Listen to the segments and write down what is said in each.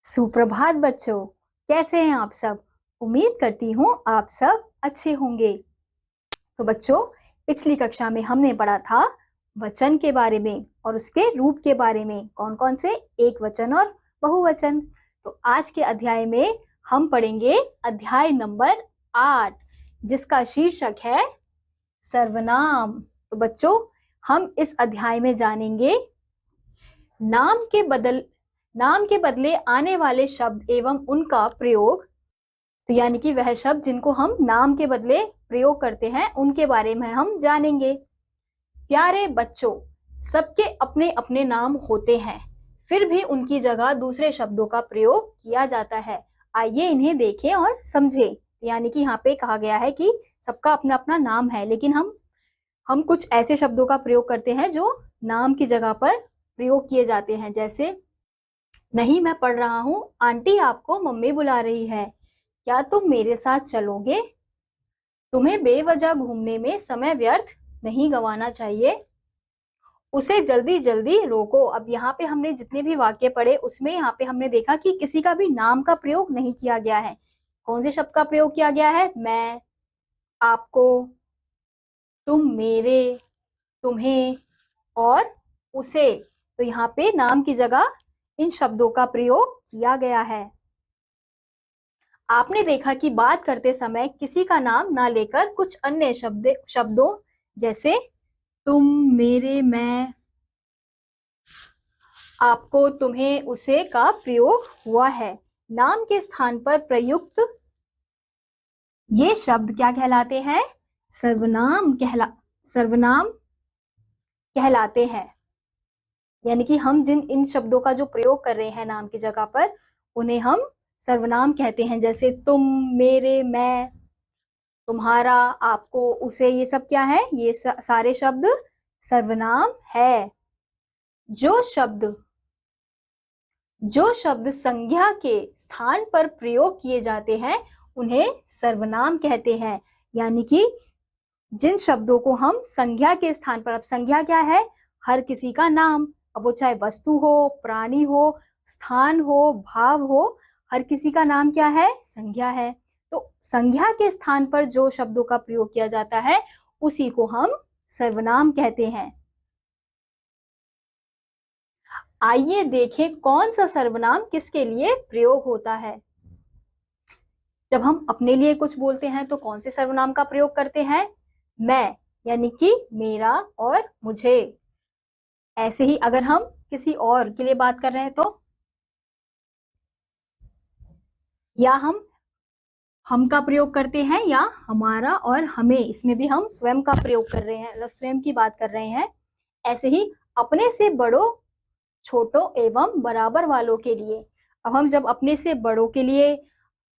सुप्रभात बच्चों, कैसे हैं आप सब। उम्मीद करती हूँ आप सब अच्छे होंगे। तो बच्चों, पिछली कक्षा में हमने पढ़ा था वचन के बारे में और उसके रूप के बारे में, कौन कौन से, एक वचन और बहुवचन। तो आज के अध्याय में हम पढ़ेंगे अध्याय नंबर 8, जिसका शीर्षक है सर्वनाम। तो बच्चों, हम इस अध्याय में जानेंगे नाम के बदले आने वाले शब्द एवं उनका प्रयोग। तो यानी कि वह शब्द जिनको हम नाम के बदले प्रयोग करते हैं उनके बारे में हम जानेंगे। प्यारे बच्चों, सबके अपने अपने नाम होते हैं, फिर भी उनकी जगह दूसरे शब्दों का प्रयोग किया जाता है। आइए इन्हें देखें और समझें। यानी कि यहाँ पे कहा गया है कि सबका अपना अपना नाम है, लेकिन हम कुछ ऐसे शब्दों का प्रयोग करते हैं जो नाम की जगह पर प्रयोग किए जाते हैं। जैसे, नहीं मैं पढ़ रहा हूँ, आंटी आपको मम्मी बुला रही है, क्या तुम मेरे साथ चलोगे? तुम्हें बेवजह घूमने में समय व्यर्थ नहीं गंवाना चाहिए, उसे जल्दी जल्दी रोको। अब यहाँ पे हमने जितने भी वाक्य पढ़े उसमें यहाँ पे हमने देखा कि किसी का भी नाम का प्रयोग नहीं किया गया है। कौन से शब्द का प्रयोग किया गया है? मैं, आपको, तुम मेरे, तुम्हें और उसे। तो यहाँ पे नाम की जगह इन शब्दों का प्रयोग किया गया है। आपने देखा कि बात करते समय किसी का नाम ना लेकर कुछ अन्य शब्दों जैसे तुम, मेरे, मैं, आपको, तुम्हें, उसे का प्रयोग हुआ है। नाम के स्थान पर प्रयुक्त ये शब्द क्या कहलाते हैं? सर्वनाम कहलाते हैं। यानी कि हम इन शब्दों का जो प्रयोग कर रहे हैं नाम की जगह पर, उन्हें हम सर्वनाम कहते हैं। जैसे तुम, मेरे, मैं, तुम्हारा, आपको, उसे, ये सब क्या है? ये सारे शब्द सर्वनाम है। जो शब्द संज्ञा के स्थान पर प्रयोग किए जाते हैं उन्हें सर्वनाम कहते हैं। यानी कि जिन शब्दों को हम संज्ञा के स्थान पर, अब संज्ञा क्या है? हर किसी का नाम, अब वो चाहे वस्तु हो, प्राणी हो, स्थान हो, भाव हो, हर किसी का नाम क्या है? संज्ञा है। तो संज्ञा के स्थान पर जो शब्दों का प्रयोग किया जाता है उसी को हम सर्वनाम कहते हैं। आइए देखें कौन सा सर्वनाम किसके लिए प्रयोग होता है। जब हम अपने लिए कुछ बोलते हैं तो कौन से सर्वनाम का प्रयोग करते हैं? मैं, यानी कि मेरा और मुझे। ऐसे ही अगर हम किसी और के लिए बात कर रहे हैं तो, या हम का प्रयोग करते हैं, या हमारा और हमें, इसमें भी हम स्वयं का प्रयोग कर रहे हैं, स्वयं की बात कर रहे हैं। ऐसे ही अपने से बड़ों, छोटों एवं बराबर वालों के लिए। अब हम जब अपने से बड़ों के लिए,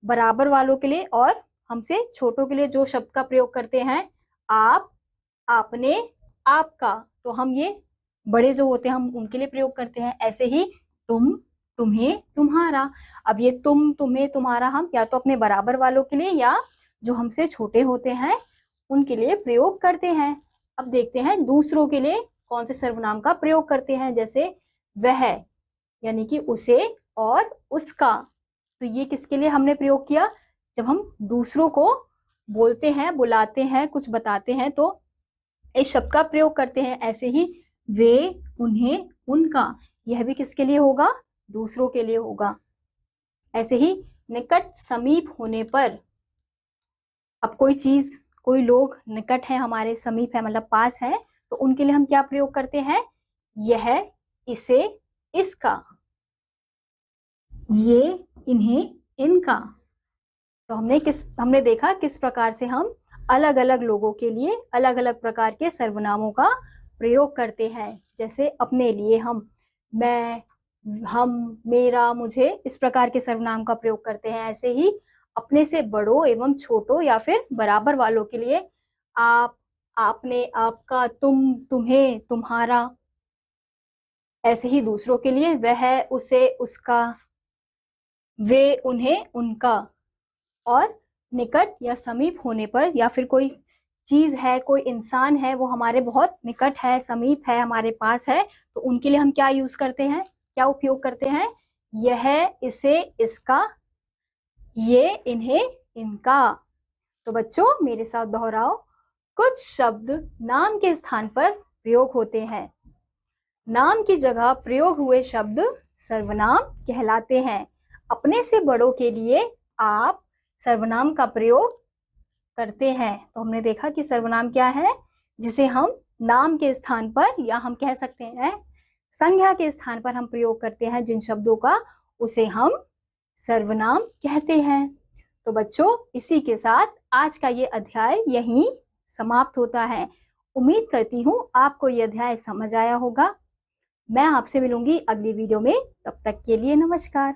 बराबर वालों के लिए और हमसे छोटों के लिए जो शब्द का प्रयोग करते हैं, आप, आपने, आपका, तो हम ये बड़े जो होते हैं हम उनके लिए प्रयोग करते हैं। ऐसे ही तुम, तुम्हें, तुम्हारा। अब ये तुम, तुम्हें, तुम्हारा हम या तो अपने बराबर वालों के लिए या जो हमसे छोटे होते हैं उनके लिए प्रयोग करते हैं। अब देखते हैं दूसरों के लिए कौन से सर्वनाम का प्रयोग करते हैं। जैसे वह, यानी कि उसे और उसका। तो ये किसके लिए हमने प्रयोग किया? जब हम दूसरों को बोलते हैं, बुलाते हैं, कुछ बताते हैं तो इस शब्द का प्रयोग करते हैं। ऐसे ही वे, उन्हें, उनका, यह भी किसके लिए होगा? दूसरों के लिए होगा। ऐसे ही निकट, समीप होने पर, अब कोई चीज, कोई लोग निकट है, हमारे समीप है, मतलब पास है, तो उनके लिए हम क्या प्रयोग करते हैं? यह, इसे, इसका, ये, इन्हें, इनका। तो हमने देखा किस प्रकार से हम अलग अलग लोगों के लिए अलग अलग प्रकार के सर्वनामों का प्रयोग करते हैं। जैसे अपने लिए हम मैं, हम, मेरा, मुझे, इस प्रकार के सर्वनाम का प्रयोग करते हैं। ऐसे ही अपने से बड़ों एवं छोटों या फिर बराबर वालों के लिए आप, आपने, आपका, तुम, तुम्हें, तुम्हारा। ऐसे ही दूसरों के लिए वह, उसे, उसका, वे, उन्हें, उनका। और निकट या समीप होने पर, या फिर कोई चीज है, कोई इंसान है, वो हमारे बहुत निकट है, समीप है, हमारे पास है, तो उनके लिए हम क्या यूज करते हैं, क्या उपयोग करते हैं? यह, इसे, इसका, ये, इन्हें, इनका। तो बच्चों मेरे साथ दोहराओ। कुछ शब्द नाम के स्थान पर प्रयोग होते हैं। नाम की जगह प्रयोग हुए शब्द सर्वनाम कहलाते हैं। अपने से बड़ों के लिए आप सर्वनाम का प्रयोग करते हैं। तो हमने देखा कि सर्वनाम क्या है, जिसे हम नाम के स्थान पर या हम कह सकते हैं संज्ञा के स्थान पर हम प्रयोग करते हैं जिन शब्दों का, उसे हम सर्वनाम कहते हैं। तो बच्चों इसी के साथ आज का ये अध्याय यहीं समाप्त होता है। उम्मीद करती हूँ आपको ये अध्याय समझ आया होगा। मैं आपसे मिलूंगी अगली वीडियो में, तब तक के लिए नमस्कार।